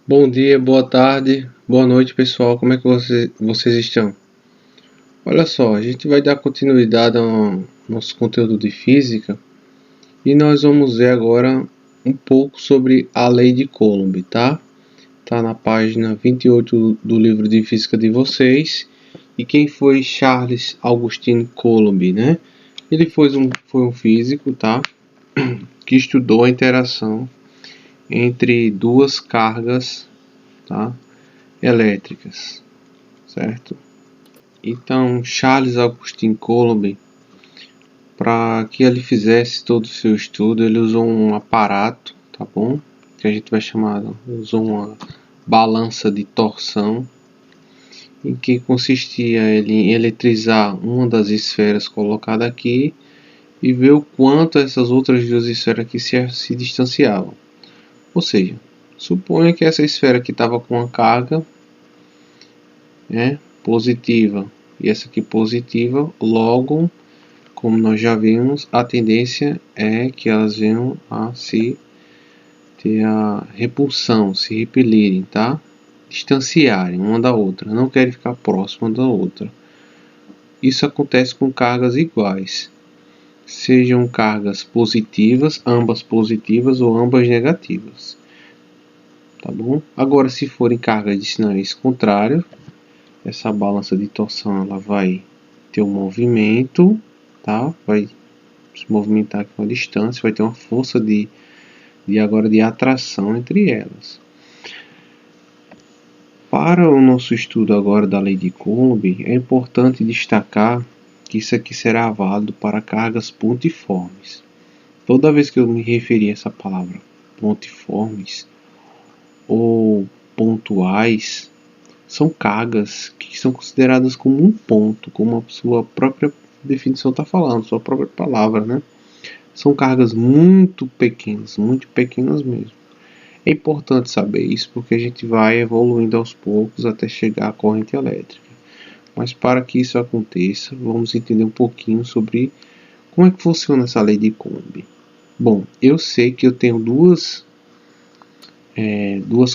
Bom dia, boa tarde, boa noite, pessoal. Como é que vocês estão? Olha só, a gente vai dar continuidade ao nosso conteúdo de física e nós vamos ver agora um pouco sobre a lei de Coulomb, tá? Tá na página 28 do livro de física de vocês. E quem foi Charles Augustin Coulomb, né? Ele foi um físico, tá? Que estudou a interação entre duas cargas, tá? Elétricas, certo? Então, Charles Augustin Coulomb, para que ele fizesse todo o seu estudo, ele usou um aparato, tá bom? Que a gente vai chamar, usou uma balança de torção, em que consistia ele em eletrizar uma das esferas colocada aqui e ver o quanto essas outras duas esferas aqui se distanciavam. Ou seja, suponha que essa esfera aqui estava com uma carga, né, positiva, e essa aqui positiva, logo, como nós já vimos, a tendência é que elas venham a se ter a repulsão, se repelirem, tá? Distanciarem uma da outra, não querem ficar próxima da outra. Isso acontece com cargas iguais, sejam cargas positivas, ambas positivas ou ambas negativas, tá bom? Agora, se forem cargas de sinais contrários, essa balança de torção ela vai ter um movimento, tá? Vai se movimentar com a distância, vai ter uma força de atração entre elas. Para o nosso estudo agora da lei de Coulomb, é importante destacar que isso aqui será válido para cargas pontiformes. Toda vez que eu me referir a essa palavra pontiformes ou pontuais, são cargas que são consideradas como um ponto, como a sua própria definição está falando, sua própria palavra, né? São cargas muito pequenas mesmo. É importante saber isso porque a gente vai evoluindo aos poucos até chegar à corrente elétrica. Mas para que isso aconteça, vamos entender um pouquinho sobre como é que funciona essa lei de Coulomb. Bom, eu sei que eu tenho duas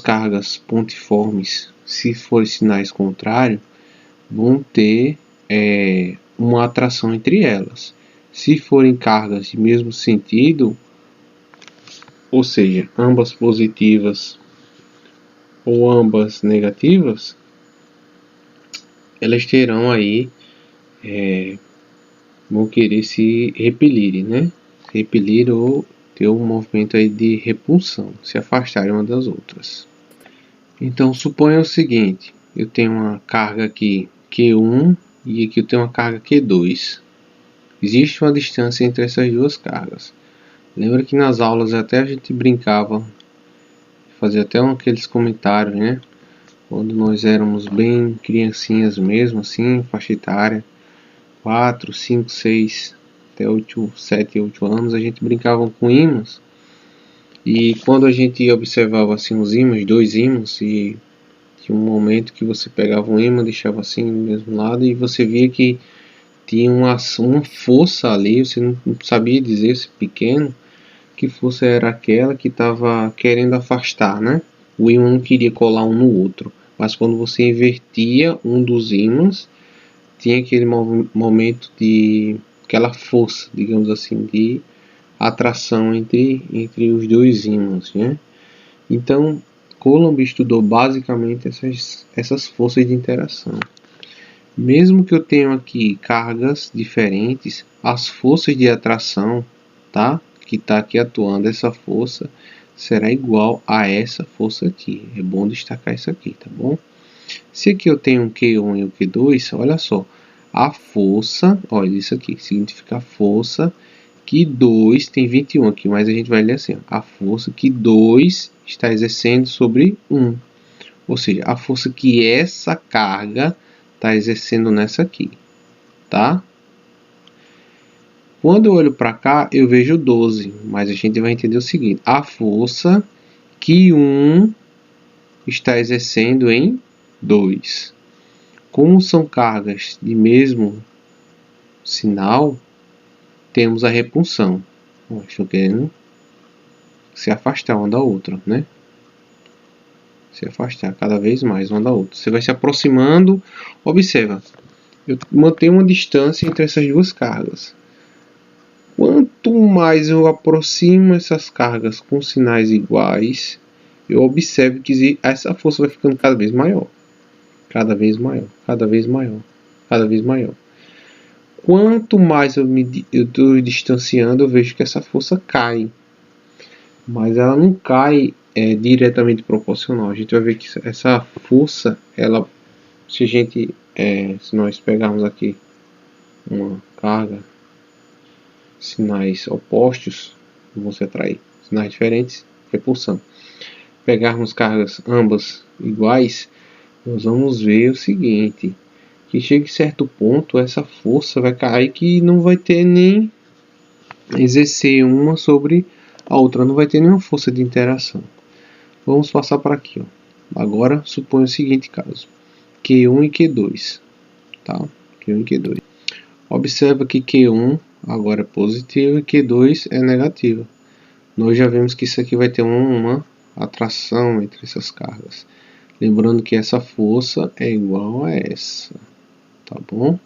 cargas pontiformes, se forem sinais contrários, vão ter uma atração entre elas. Se forem cargas de mesmo sentido, ou seja, ambas positivas ou ambas negativas, elas terão aí, vão querer se repelirem, né? Se repelir ou ter um movimento aí de repulsão, se afastarem uma das outras. Então, suponha o seguinte, eu tenho uma carga aqui Q1 e aqui eu tenho uma carga Q2. Existe uma distância entre essas duas cargas. Lembra que nas aulas até a gente brincava, fazia até aqueles comentários, né? Quando nós éramos bem criancinhas mesmo, assim, faixa etária, 4, 5, 6, até 8, 7, 8 anos, a gente brincava com ímãs. E quando a gente observava assim os ímãs, dois ímãs, e tinha um momento que você pegava um ímã, deixava assim no mesmo lado, e você via que tinha uma força ali, você não sabia dizer se pequeno, que força era aquela que estava querendo afastar, né? O ímã não queria colar um no outro, mas quando você invertia um dos ímãs, tinha aquele momento de aquela força, digamos assim, de atração entre os dois ímãs, né? Então, Coulomb estudou basicamente essas forças de interação. Mesmo que eu tenha aqui cargas diferentes, as forças de atração, tá? Que está aqui atuando, essa força será igual a essa força aqui. É bom destacar isso aqui, tá bom? Se aqui eu tenho um Q1 e um Q2, olha só. A força, olha isso aqui, significa a força que 2 tem 21 aqui, mas a gente vai ler assim, ó, a força que 2 está exercendo sobre 1. Ou seja, a força que essa carga está exercendo nessa aqui, tá? Quando eu olho para cá, eu vejo 12, mas a gente vai entender o seguinte, a força que 1 está exercendo em 2. Como são cargas de mesmo sinal, temos a repulsão. Estou querendo se afastar uma da outra, né? se afastar cada vez mais uma da outra. Você vai se aproximando. Observa, eu mantenho uma distância entre essas duas cargas. Quanto mais eu aproximo essas cargas com sinais iguais, eu observo que essa força vai ficando cada vez maior. Cada vez maior, cada vez maior, cada vez maior. Quanto mais eu estou distanciando, eu vejo que essa força cai. Mas ela não cai diretamente proporcional. A gente vai ver que essa força, ela, se nós pegarmos aqui uma carga, sinais opostos vão se atrair, sinais diferentes, repulsão. Pegarmos cargas ambas iguais, nós vamos ver o seguinte, que chega em certo ponto essa força vai cair que não vai ter nem exercer uma sobre a outra, não vai ter nenhuma força de interação. Vamos passar para aqui, ó. Agora suponha o seguinte caso, Q1 e Q2, tá? Q1 e Q2. Observa que Q1 agora é positivo e Q2 é negativo. Nós já vemos que isso aqui vai ter uma atração entre essas cargas. Lembrando que essa força é igual a essa, tá bom?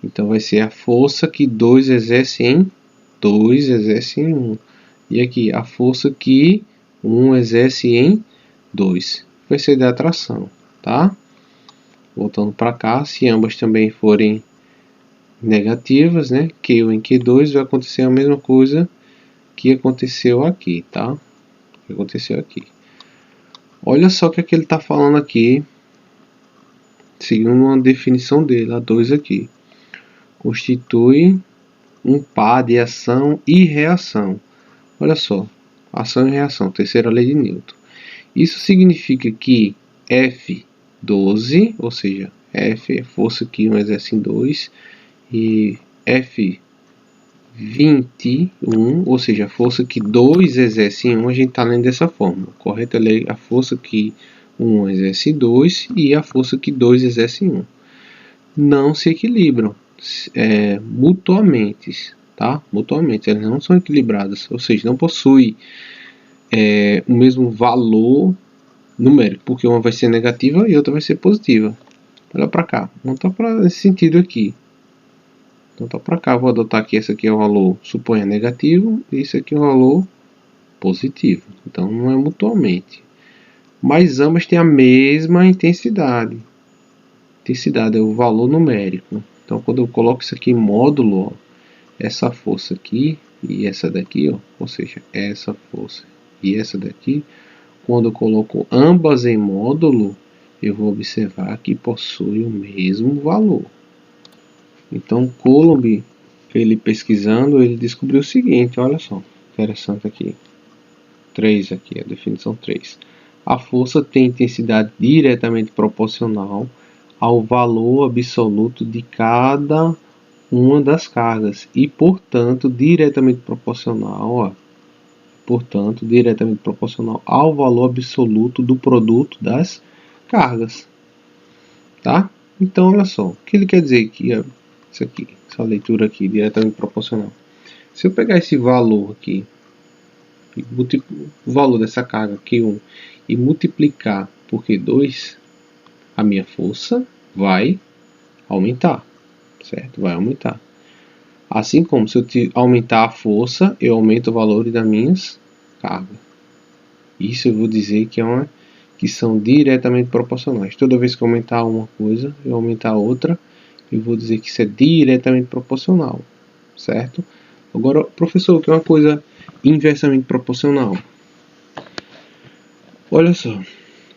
Então vai ser a força que 2 exerce em 2 exerce em 1. E aqui a força que 1 exerce em 2. Vai ser da atração, tá? Voltando para cá, se ambas também forem negativas, né? Q1 e Q2 vai acontecer a mesma coisa que aconteceu aqui, tá? Que aconteceu aqui. Olha só o que é que ele está falando aqui, seguindo uma definição dele, a 2 aqui. Constitui um par de ação e reação. Olha só, ação e reação, terceira lei de Newton. Isso significa que F12, ou seja, F é força que 1 exerce em 2, e F21, ou seja, a força que 2 exerce em 1, a gente está lendo dessa forma. Correto? É a força que 1 exerce em 2 e a força que 2 exerce em 1. Não se equilibram mutuamente, tá? Mutuamente, elas não são equilibradas, ou seja, não possuem o mesmo valor numérico, porque uma vai ser negativa e outra vai ser positiva. Olha para cá, não está para esse sentido aqui. Então tá para cá, vou adotar que esse aqui é o valor, suponha negativo, e esse aqui é o valor positivo. Então não é mutuamente. Mas ambas têm a mesma intensidade. Intensidade é o valor numérico. Então quando eu coloco isso aqui em módulo, ó, essa força aqui e essa daqui, ó, ou seja, essa força e essa daqui, quando eu coloco ambas em módulo, eu vou observar que possui o mesmo valor. Então Coulomb, ele pesquisando, ele descobriu o seguinte, olha só, interessante aqui. 3 aqui, a definição 3. A força tem intensidade diretamente proporcional ao valor absoluto de cada uma das cargas e, portanto, diretamente proporcional ao valor absoluto do produto das cargas, tá? Então, olha só, o que ele quer dizer que isso aqui, essa leitura aqui, diretamente proporcional. Se eu pegar esse valor aqui, o valor dessa carga Q1 e multiplicar por Q2, a minha força vai aumentar, certo? Vai aumentar. Assim como se eu aumentar a força, eu aumento o valor das minhas cargas. Isso eu vou dizer que são diretamente proporcionais. Toda vez que eu aumentar uma coisa, eu aumentar a outra, eu vou dizer que isso é diretamente proporcional, certo? Agora, professor, o que é uma coisa inversamente proporcional? Olha só,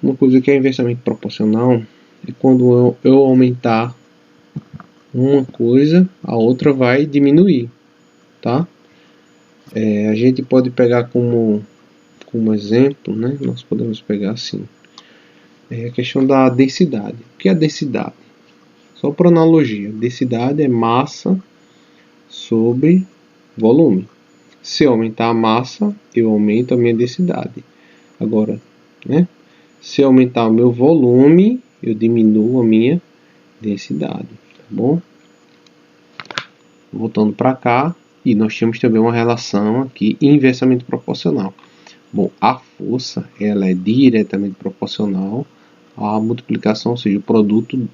uma coisa que é inversamente proporcional é quando eu aumentar uma coisa, a outra vai diminuir, tá? A gente pode pegar como exemplo, né? Nós podemos pegar assim, a questão da densidade. O que é a densidade? Só por analogia, densidade é massa sobre volume. Se eu aumentar a massa, eu aumento a minha densidade. Agora, né? Se eu aumentar o meu volume, eu diminuo a minha densidade, tá bom? Voltando para cá, e nós temos também uma relação aqui inversamente proporcional. Bom, a força ela é diretamente proporcional proporcional à multiplicação, ou seja, o produto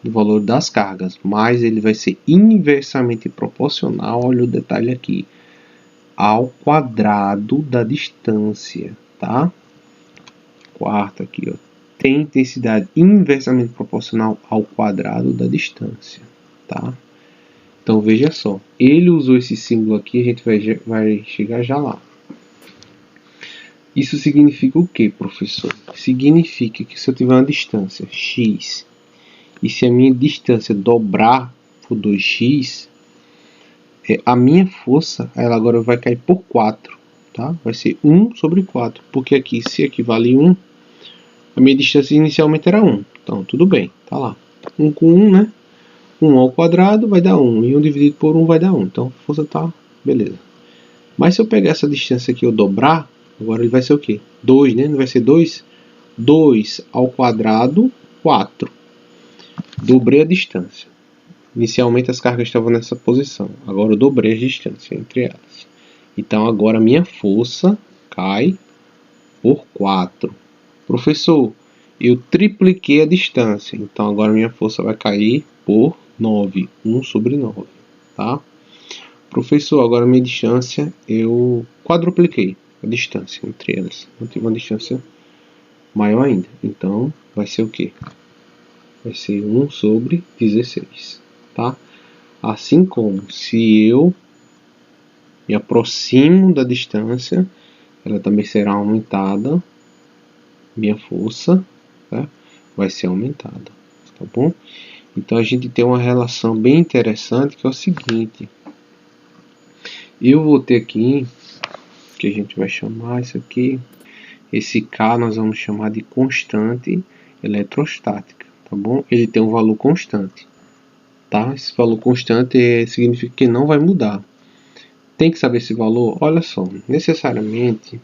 do valor das cargas, mas ele vai ser inversamente proporcional, olha o detalhe aqui, ao quadrado da distância, tá? Quarto aqui, ó, tem intensidade inversamente proporcional ao quadrado da distância, tá? Então veja só, ele usou esse símbolo aqui, a gente vai chegar já lá. Isso significa o que, professor? Significa que se eu tiver uma distância x e se a minha distância dobrar por 2x, a minha força ela agora vai cair por 4, tá? Vai ser 1 sobre 4, porque aqui, se aqui vale 1, a minha distância inicialmente era 1. Então, tudo bem, tá lá. 1 com 1, né? 1 ao quadrado vai dar 1, e 1 dividido por 1 vai dar 1. Então, a força tá, beleza. Mas se eu pegar essa distância aqui e eu dobrar, agora ele vai ser o quê? 2, né? Não vai ser 2? 2 ao quadrado, 4. Dobrei a distância. Inicialmente as cargas estavam nessa posição. Agora eu dobrei a distância entre elas. Então agora a minha força cai por 4. Professor, eu tripliquei a distância. Então agora a minha força vai cair por 9. 1 sobre 9. Tá? Professor, agora a minha distância eu quadrupliquei a distância entre elas. Eu tive uma distância maior ainda. Então vai ser o quê? Vai ser 1 sobre 16. Tá? Assim como se eu me aproximo da distância, ela também será aumentada, minha força, tá? Vai ser aumentada, tá bom? Então a gente tem uma relação bem interessante que é o seguinte, eu vou ter aqui, que a gente vai chamar isso aqui, esse K nós vamos chamar de constante eletrostática, tá bom? Ele tem um valor constante. Tá? Esse valor constante significa que não vai mudar. Tem que saber esse valor? Olha só, necessariamente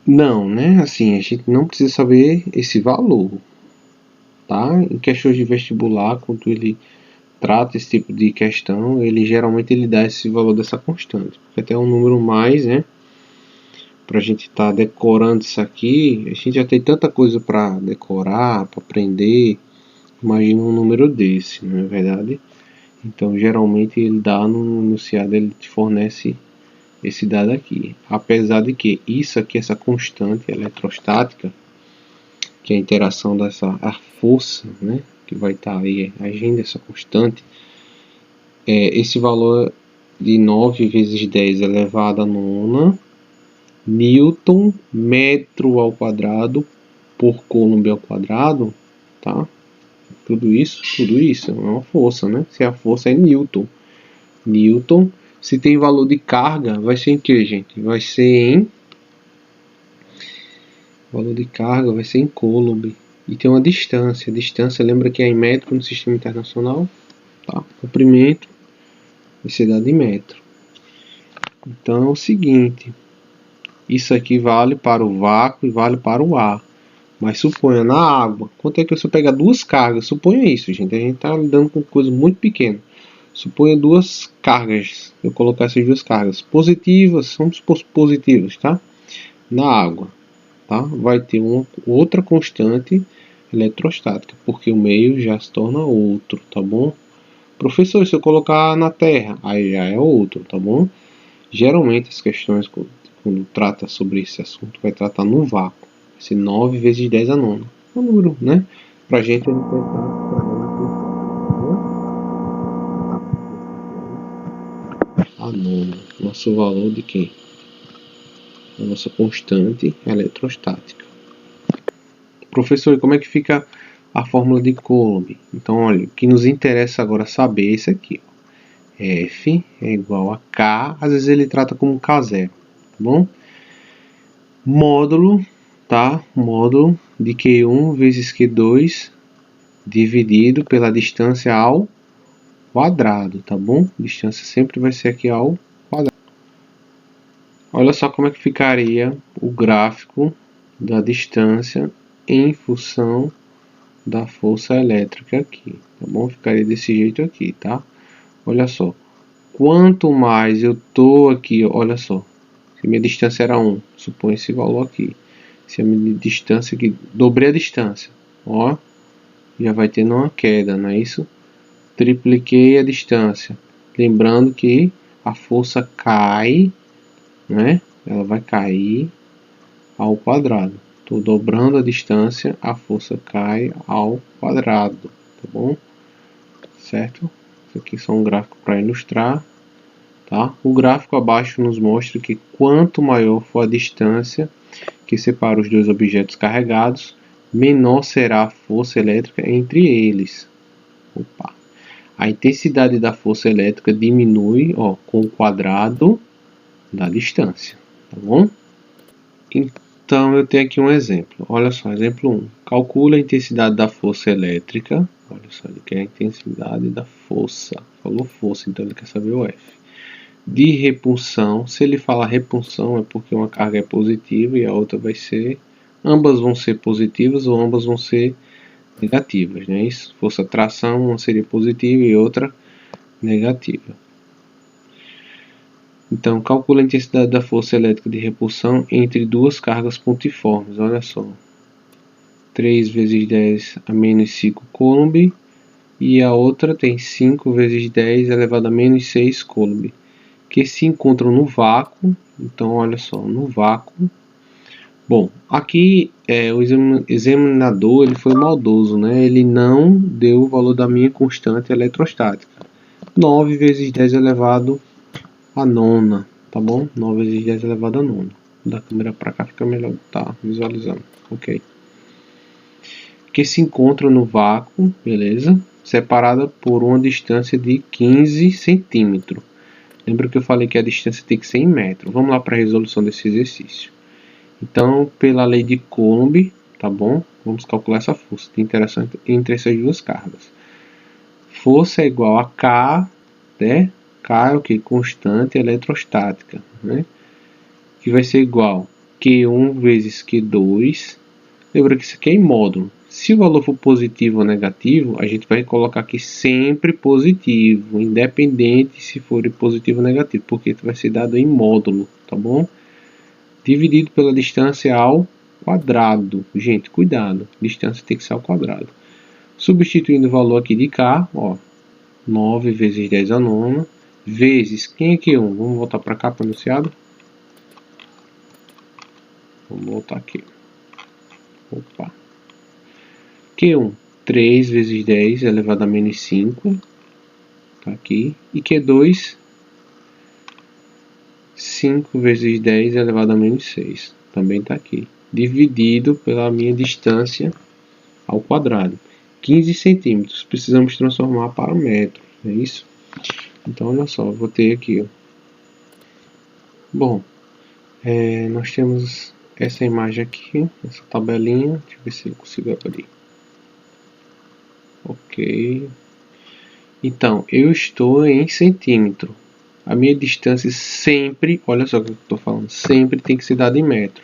não, né? Assim, a gente não precisa saber esse valor, tá? Em questões de vestibular, quando ele trata esse tipo de questão, ele geralmente dá esse valor dessa constante, porque até um número mais, né? Para a gente estar decorando isso aqui, a gente já tem tanta coisa para decorar, para aprender. Imagina um número desse, não é verdade? Então, geralmente, ele dá no enunciado, ele te fornece esse dado aqui. Apesar de que isso aqui, essa constante eletrostática, que é a interação dessa força, né, que vai estar aí agindo, essa constante, esse valor de 9 vezes 10 elevado a nona Newton metro ao quadrado por Coulomb ao quadrado, tá? Tudo isso é uma força, né? Se a força é Newton. Newton, se tem valor de carga, vai ser em que, gente? Vai ser em... valor de carga vai ser em Coulomb. E tem uma distância. Distância, lembra que é em metro no sistema internacional? Tá? Comprimento vai ser dado em metro. Então é o seguinte. Isso aqui vale para o vácuo e vale para o ar. Mas suponha na água, quanto é que você pega duas cargas? Suponha isso, gente. A gente está lidando com coisa muito pequena. Suponha duas cargas. Eu colocar essas duas cargas positivas, vamos supor positivas, tá? Na água, tá? Vai ter uma outra constante eletrostática, porque o meio já se torna outro, tá bom? Professor, se eu colocar na Terra, aí já é outro, tá bom? Geralmente as questões quando trata sobre esse assunto vai tratar no vácuo. Vai ser 9 vezes 10 a nona. É um número, né? Pra gente, a gente vai estar a nona. Nosso valor de quê? A nossa constante eletrostática. Professor, e como é que fica a fórmula de Coulomb? Então, olha, o que nos interessa agora saber é isso aqui. F é igual a K, às vezes ele trata como K0, tá bom? Módulo, tá? Módulo de Q1 vezes Q2 dividido pela distância ao quadrado, tá bom? Distância sempre vai ser aqui ao quadrado. Olha só como é que ficaria o gráfico da distância em função da força elétrica aqui, tá bom? Ficaria desse jeito aqui, tá? Olha só, quanto mais eu tô aqui, olha só, se minha distância era 1, supõe esse valor aqui. Se a minha distância aqui, dobrei a distância, ó, já vai tendo uma queda, não é isso? Tripliquei a distância. Lembrando que a força cai, né? Ela vai cair ao quadrado. Estou dobrando a distância, a força cai ao quadrado, tá bom? Certo? Isso aqui é só um gráfico para ilustrar, tá? O gráfico abaixo nos mostra que quanto maior for a distância que separa os dois objetos carregados, menor será a força elétrica entre eles. Opa. A intensidade da força elétrica diminui, ó, com o quadrado da distância, tá bom? Então eu tenho aqui um exemplo. Olha só, exemplo 1. Calcula a intensidade da força elétrica. Olha só, ele quer a intensidade da força. Falou força, então ele quer saber o F. De repulsão. Se ele falar repulsão é porque uma carga é positiva e a outra vai ser... Ambas vão ser positivas ou ambas vão ser negativas, né? Isso, força tração, uma seria positiva e outra negativa. Então, calcula a intensidade da força elétrica de repulsão entre duas cargas pontiformes. Olha só. 3 vezes 10 a menos 5 coulomb. E a outra tem 5 vezes 10 elevado a menos 6 coulomb. Que se encontram no vácuo. Então, olha só, no vácuo. Bom, aqui o examinador ele foi maldoso, né? Ele não deu o valor da minha constante eletrostática. 9 vezes 10 elevado a nona, tá bom? 9 vezes 10 elevado a nona. Da câmera para cá fica melhor tá visualizando, ok? Que se encontra no vácuo, beleza? Separada por uma distância de 15 centímetros. Lembra que eu falei que a distância tem que ser em metro. Vamos lá para a resolução desse exercício. Então, pela lei de Coulomb, tá bom? Vamos calcular essa força de interação entre essas duas cargas. Força é igual a K, né? K é o que? Constante eletrostática, né? Que vai ser igual a Q1 vezes Q2. Lembra que isso aqui é em módulo. Se o valor for positivo ou negativo, a gente vai colocar aqui sempre positivo, independente se for positivo ou negativo, porque vai ser dado em módulo, tá bom? Dividido pela distância ao quadrado. Gente, cuidado, distância tem que ser ao quadrado. Substituindo o valor aqui de K, ó, 9 vezes 10 a nona, vezes, quem é Q1? Vamos voltar para cá para o enunciado. Vamos voltar aqui. Opa. Q1, 3 vezes 10 elevado a menos 5. Tá aqui. E Q2, 5 vezes 10 elevado a menos 6. Também está aqui. Dividido pela minha distância ao quadrado. 15 centímetros. Precisamos transformar para metro. É isso? Então, olha só. Vou ter aqui. Ó. Bom. Nós temos essa imagem aqui. Essa tabelinha. Deixa eu ver se eu consigo abrir. Ok. Então, eu estou em centímetro. A minha distância sempre, olha só o que eu estou falando, sempre tem que ser dada em metro.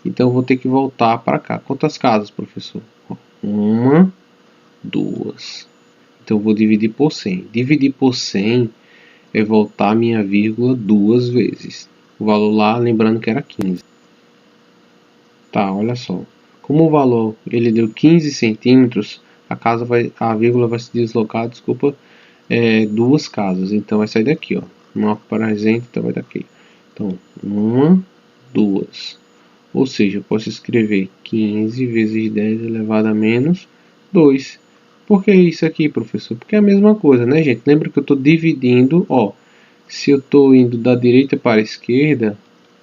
Então, eu vou ter que voltar para cá. Quantas casas, professor? 1, 2. Então, eu vou dividir por 100. Dividir por 100 é voltar a minha vírgula 2 vezes. O valor lá, lembrando que era 15. Tá, olha só. Como o valor ele deu 15 centímetros, a vírgula vai se deslocar, desculpa, duas casas. Então, vai sair daqui, ó. Uma presente, então vai daqui. Então, 1, 2. Ou seja, eu posso escrever 15 vezes 10 elevado a menos 2. Por que isso aqui, professor? Porque é a mesma coisa, né, gente? Lembra que eu estou dividindo, ó. Se eu estou indo da direita para a esquerda,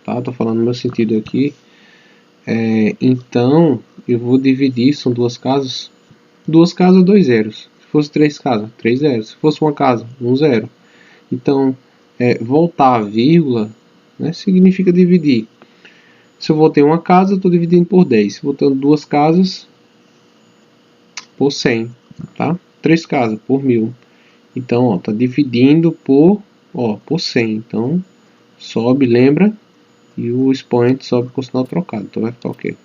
tá? Estou falando no meu sentido aqui. Então, eu vou dividir, são duas casas. Duas casas, 2 zeros. Se fosse 3 casas, 3 zeros. Se fosse uma casa, 1 zero. Então, voltar a vírgula, né, significa dividir. Se eu voltei uma casa, eu estou dividindo por 10. Voltando duas casas, por 100. Tá? 3 casas, por 1000. Então, está dividindo por 100. Então, sobe, lembra? E o expoente sobe com o sinal trocado. Então, vai ficar o quê?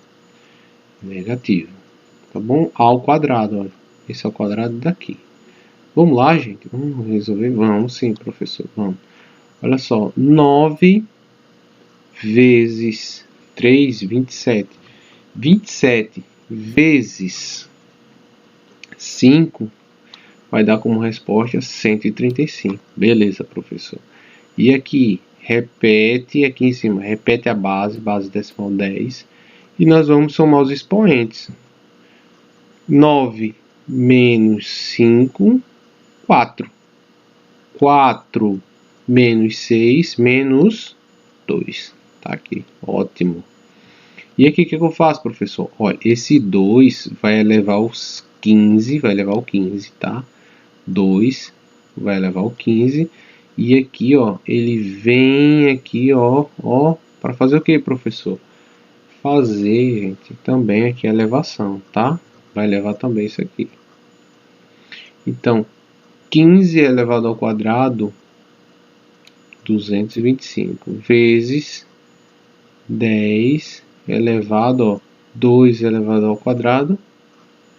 Negativo. Tá bom? Ao quadrado, olha. Esse é o quadrado daqui. Vamos lá, gente? Vamos resolver? Vamos sim, professor. Vamos. Olha só. 9 vezes 3, 27. 27 vezes 5 vai dar como resposta 135. Beleza, professor. E aqui, repete aqui em cima, repete a base decimal 10. E nós vamos somar os expoentes. 9 menos 5, 4. 4 menos 6, menos 2. Tá aqui, ótimo. E aqui o que eu faço, professor? Olha, esse 2 vai elevar os 15, vai levar o 15, tá? 2 vai elevar o 15. E aqui, ó, ele vem aqui, ó, para fazer o que, professor? Fazer, gente, também aqui a elevação, tá? Vai levar também isso aqui. Então, 15 elevado ao quadrado, 225, vezes 10 elevado, ó, 2 elevado ao quadrado,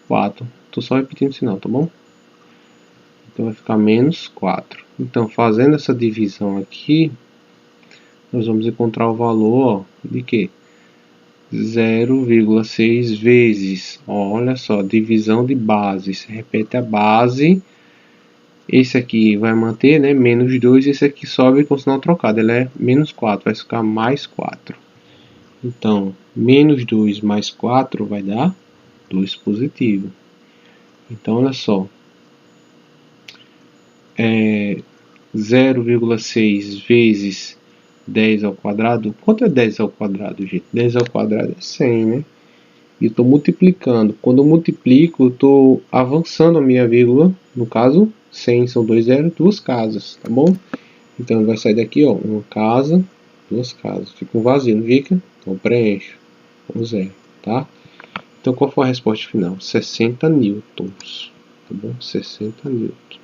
4. Estou só repetindo o sinal, tá bom? Então vai ficar menos 4. Então, fazendo essa divisão aqui, nós vamos encontrar o valor, ó, de quê? 0,6 vezes, ó, olha só, divisão de bases. Repete a base. Esse aqui vai manter, né? Menos 2. Esse aqui sobe com o sinal trocado. Ele é menos 4. Vai ficar mais 4. Então, menos 2 mais 4 vai dar 2 positivo. Então, olha só. 0,6 vezes 10 ao quadrado. Quanto é 10 ao quadrado, gente? 10 ao quadrado é 100, né? E eu estou multiplicando. Quando eu multiplico, eu estou avançando a minha vírgula. No caso, 100 são 2 zeros, 2 casas, tá bom? Então, vai sair daqui, ó, uma casa, 2 casas. Fica um vazio, não fica? Então, preencho com 0, tá? Então, qual foi a resposta final? 60 newtons, tá bom? 60 newtons.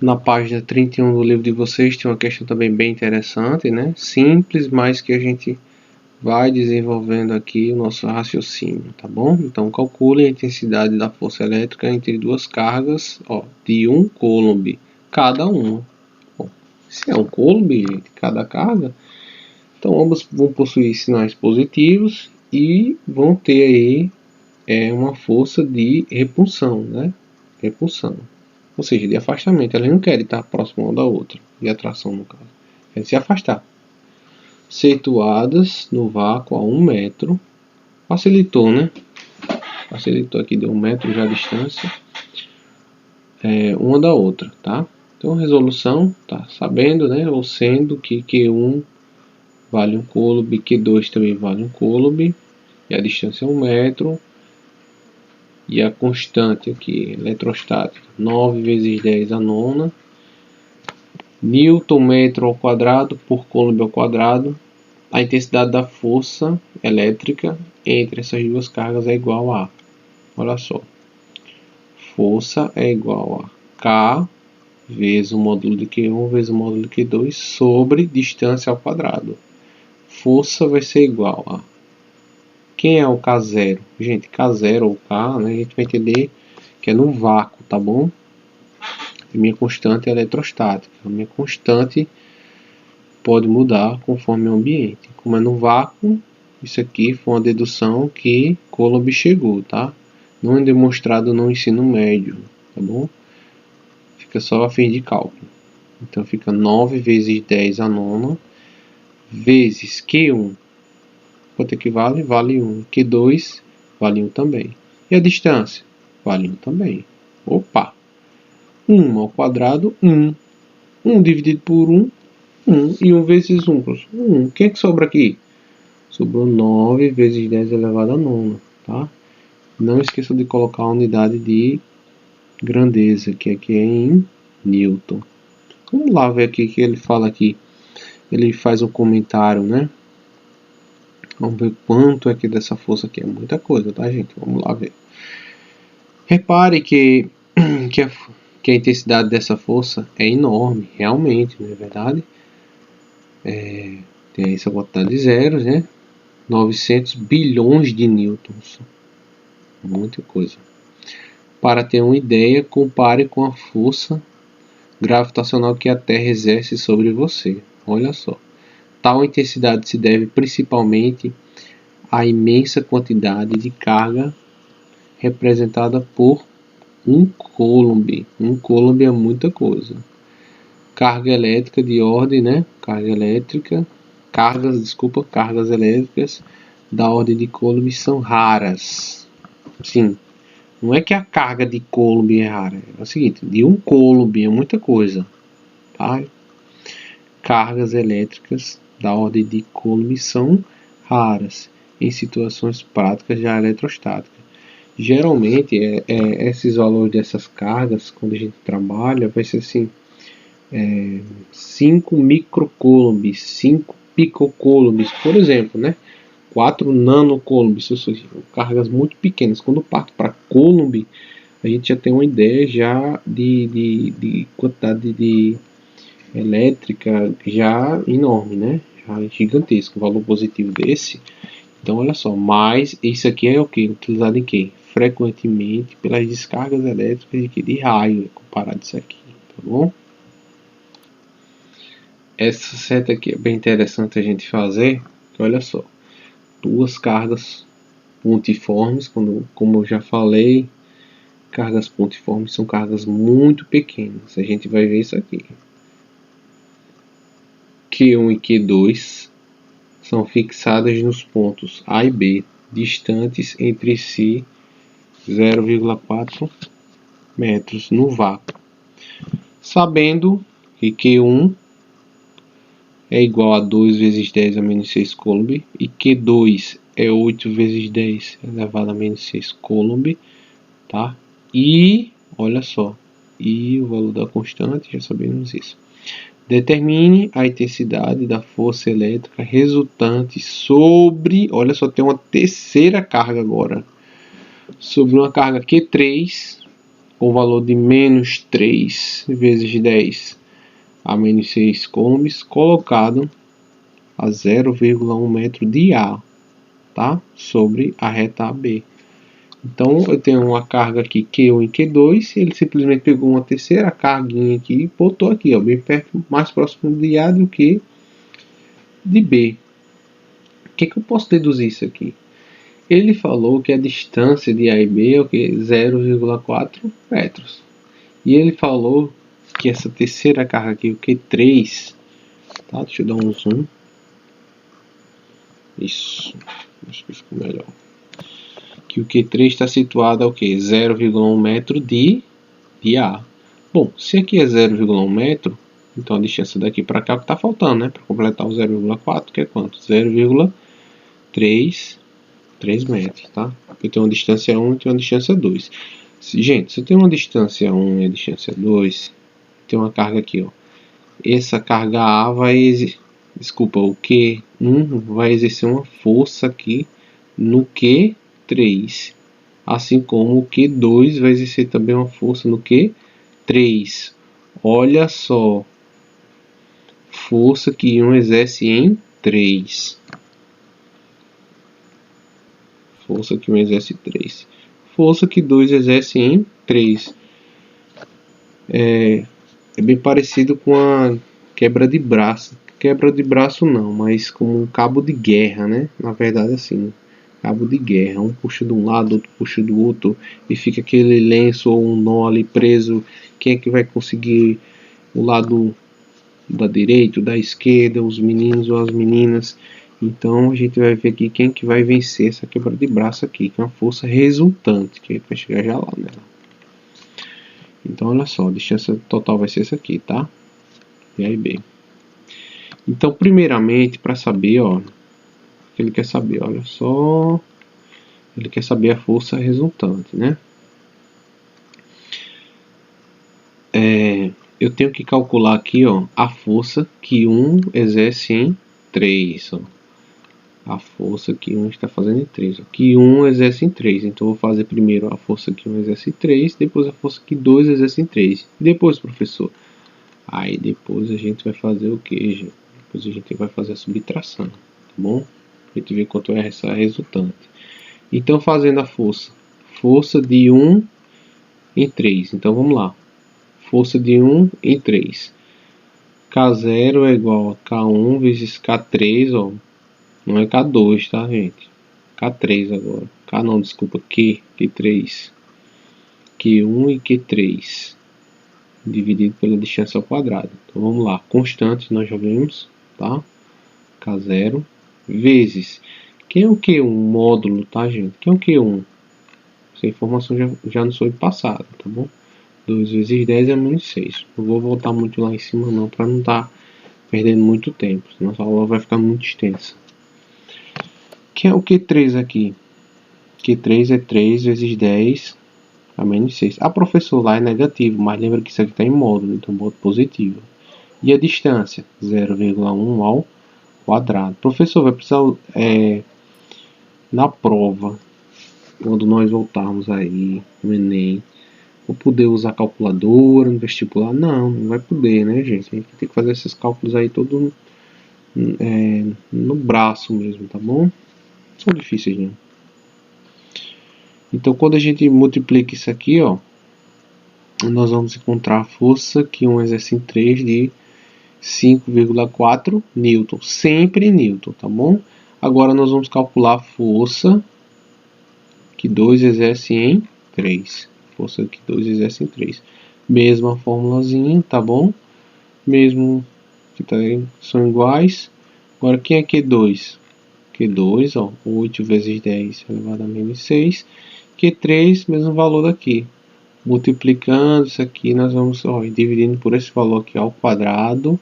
Na página 31 do livro de vocês tem uma questão também bem interessante, né? Simples, mas que a gente vai desenvolvendo aqui o nosso raciocínio, tá bom? Então, calcule a intensidade da força elétrica entre duas cargas, ó, de 1 coulomb cada uma. Bom, se é 1 coulomb, gente, cada carga, então ambos vão possuir sinais positivos e vão ter aí uma força de repulsão, né? Repulsão. Ou seja, de afastamento. Elas não querem estar próximas uma da outra. De atração, no caso. Querem se afastar. Situadas no vácuo a 1 metro. Facilitou, né? Facilitou aqui, deu 1 metro já a distância. Uma da outra, tá? Então, resolução, tá sabendo, né? Ou sendo que Q1 vale 1 coulomb, Q2 também vale 1 coulomb. E a distância é 1 metro. E a constante aqui, eletrostática, 9 vezes 10 a nona. Newton metro ao quadrado por coulomb ao quadrado. A intensidade da força elétrica entre essas duas cargas é igual a, olha só, força é igual a K vezes o módulo de Q1 vezes o módulo de Q2 sobre distância ao quadrado. Força vai ser igual a, quem é o K0? Gente, K0 ou K, né, a gente vai entender que é no vácuo, tá bom? A minha constante é eletrostática. A minha constante pode mudar conforme o ambiente. Como é no vácuo, isso aqui foi uma dedução que Coulomb chegou, tá? Não é demonstrado no ensino médio, tá bom? Fica só a fim de cálculo. Então fica 9 vezes 10 a nona vezes Q1. Quanto é que vale? Vale 1. Q2 vale 1 também. E a distância? Vale 1 também. Opa! 1 ao quadrado, 1. 1 dividido por 1, 1. E 1 vezes 1, 1. O que é que sobra aqui? Sobrou 9 vezes 10 elevado a nona. Tá? Não esqueça de colocar a unidade de grandeza, que aqui é em Newton. Vamos lá ver aqui o que ele fala aqui. Ele faz um comentário, né? Vamos ver quanto é que dessa força aqui. É muita coisa, tá, gente? Vamos lá ver. Repare que a intensidade dessa força é enorme, realmente, não é verdade? Tem essa quantidade de zeros, né? 900 bilhões de newtons. Muita coisa. Para ter uma ideia, compare com a força gravitacional que a Terra exerce sobre você. Olha só. Tal intensidade se deve principalmente a imensa quantidade de carga representada por um coulomb. Um coulomb é muita coisa. Carga elétrica de ordem, né? Cargas elétricas da ordem de coulomb são raras. Sim, não é que a carga de coulomb é rara. É o seguinte, de um coulomb é muita coisa, tá? Cargas elétricas da ordem de coulomb são raras em situações práticas da eletrostática. Geralmente, esses valores dessas cargas, quando a gente trabalha, vai ser assim, 5 microcoulombs, 5 picocoulombs, por exemplo, né? 4 nanocoulombs, cargas muito pequenas. Quando parto para coulomb, a gente já tem uma ideia já de quantidade de elétrica já enorme, né? Já gigantesco, um valor positivo desse. Então, olha só, mas isso aqui é o que? Utilizado em quê? Frequentemente pelas descargas elétricas de raio, comparado a isso aqui, tá bom? Essa seta aqui é bem interessante a gente fazer, que olha só, duas cargas pontiformes, como eu já falei, cargas pontiformes são cargas muito pequenas, a gente vai ver isso aqui. Q1 e Q2 são fixadas nos pontos A e B, distantes entre si 0,4 metros no vácuo. Sabendo que Q1 é igual a 2 vezes 10 a menos 6 coulomb e Q2 é 8 vezes 10 elevado a menos 6 coulomb, tá? E, olha só, e o valor da constante, já sabemos isso. Determine a intensidade da força elétrica resultante sobre, olha só, tem uma terceira carga agora, sobre uma carga Q3, com valor de menos 3 vezes 10 a menos 6 coulombs, colocado a 0,1 metro de A, tá? Sobre a reta AB. Então, eu tenho uma carga aqui Q1 e Q2, ele simplesmente pegou uma terceira carguinha aqui e botou aqui, ó, bem perto, mais próximo de A do que de B. O que eu posso deduzir isso aqui? Ele falou que a distância de A e B é o que? 0,4 metros. E ele falou que essa terceira carga aqui, o Q3, tá? Deixa eu dar um zoom. Isso, acho que ficou melhor. Que o Q3 está situado ao que? 0,1 metro de A. Bom, se aqui é 0,1 metro, então a distância daqui para cá está faltando, né? Para completar o 0,4, que é quanto? 0,3 metros, tá? Eu tenho uma distância 1 e tenho uma distância 2. Gente, se eu tenho uma distância 1 e a distância 2, tem uma carga aqui, ó. Essa carga A vai desculpa, o Q1 vai exercer uma força aqui no Q3, assim como o Q2 vai exercer também uma força no Q3. Olha só, força que 1 exerce em 3. Força que 1 exerce 3. Força que 2 exerce em 3. É bem parecido com a quebra de braço. Quebra de braço não, mas como um cabo de guerra, né? Na verdade, assim, cabo de guerra. Um puxa de um lado, outro puxa do outro, e fica aquele lenço ou um nó ali preso. Quem é que vai conseguir o lado da direita, da esquerda, os meninos ou as meninas? Então a gente vai ver aqui quem que vai vencer essa quebra de braço aqui, que é uma força resultante, que a gente vai chegar já lá nela. Então olha só, a distância total vai ser essa aqui, tá? E aí B. Então primeiramente, para saber, ó, ele quer saber, olha só, ele quer saber a força resultante, né? Eu tenho que calcular aqui, ó, a força que 1 exerce em 3, ó. A força que 1 está fazendo em 3. Ó. Que 1 exerce em 3. Então, eu vou fazer primeiro a força que 1 exerce em 3, depois a força que 2 exerce em 3. E depois, professor? Aí, depois a gente vai fazer o que, gente? Depois a gente vai fazer a subtração, tá bom? A gente vê quanto é essa resultante. Então, fazendo a força. Força de 1 em 3. Então, vamos lá. Força de 1 em 3. K0 é igual a K1 vezes K3, ó. Não é K2, tá, gente? K3 agora. K não, desculpa, Q3. Q1 e Q3. Dividido pela distância ao quadrado. Então vamos lá. Constantes nós já vimos, tá? K0 vezes. Quem é o Q1? Módulo, tá, gente? Quem é o Q1? Essa informação já nos foi passada, tá bom? 2 vezes 10 é menos 6. Não vou voltar muito lá em cima não, para não estar perdendo muito tempo. Senão a aula vai ficar muito extensa. Quem é o Q3 aqui? Q3 é 3 vezes 10 a menos 6. A professor lá é negativo, mas lembra que isso aqui está em módulo, então boto positivo. E a distância? 0,1 ao quadrado. Professor, vai precisar na prova, quando nós voltarmos aí no Enem, vou poder usar calculadora no vestibular? Não, não vai poder, né, gente? A gente tem que fazer esses cálculos aí todo no braço mesmo, tá bom? São difíceis, né? Então, quando a gente multiplica isso aqui, ó, nós vamos encontrar a força que 1 exerce em 3 de 5,4 Newton. Sempre Newton, tá bom? Agora nós vamos calcular a força que 2 exerce em 3. Força que 2 exerce em 3. Mesma formulazinha, tá bom? Mesmo que são iguais. Agora quem é Q2? Q2, ó, 8 vezes 10 elevado a menos 6. Q3, mesmo valor daqui. Multiplicando isso aqui, nós vamos, ó, dividindo por esse valor aqui ao quadrado,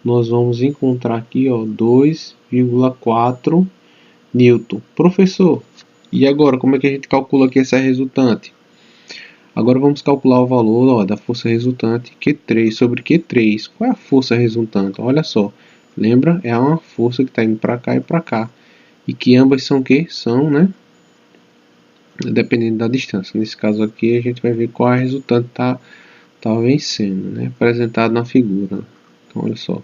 nós vamos encontrar aqui, ó, 2,4 Newton. Professor, e agora como é que a gente calcula aqui essa resultante? Agora vamos calcular o valor, ó, da força resultante Q3 sobre Q3. Qual é a força resultante? Olha só, lembra? É uma força que está indo para cá e para cá. E que ambas são o quê? São, né? Dependendo da distância. Nesse caso aqui a gente vai ver qual a resultante está vencendo, né? Apresentado na figura. Então olha só,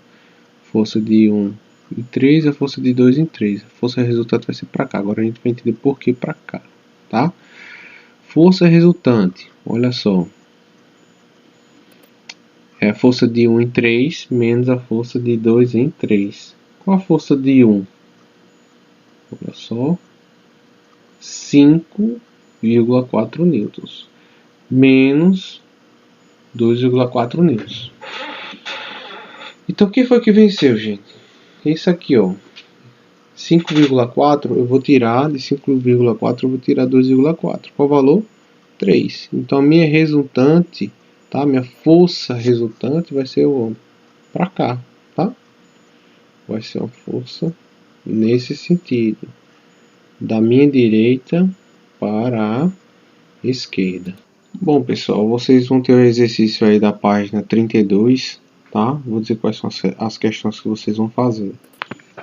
força de 1 em 3 e a força de 2 em 3. A força resultante vai ser para cá. Agora a gente vai entender por que para cá, tá? Força resultante, olha só, é a força de 1 em 3 menos a força de 2 em 3. Qual a força de 1? Olha só, 5,4 newtons menos 2,4 newtons. Então, o que foi que venceu, gente? Isso aqui, ó. 5,4 eu vou tirar, de 5,4 eu vou tirar 2,4. Qual o valor? 3. Então, a minha resultante, tá? Minha força resultante vai ser para cá, tá? Vai ser uma força nesse sentido. Da minha direita para a esquerda. Bom, pessoal, vocês vão ter o exercício aí da página 32, tá? Vou dizer quais são as questões que vocês vão fazer.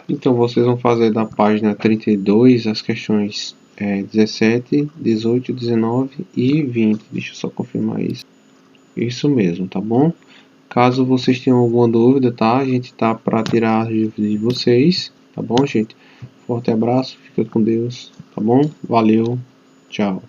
Então, vocês vão fazer da página 32 as questões 17, 18, 19 e 20. Deixa eu só confirmar isso. Isso mesmo, tá bom? Caso vocês tenham alguma dúvida, tá? A gente tá para tirar as dúvidas de vocês, tá bom, gente? Forte abraço, fica com Deus, tá bom? Valeu, tchau.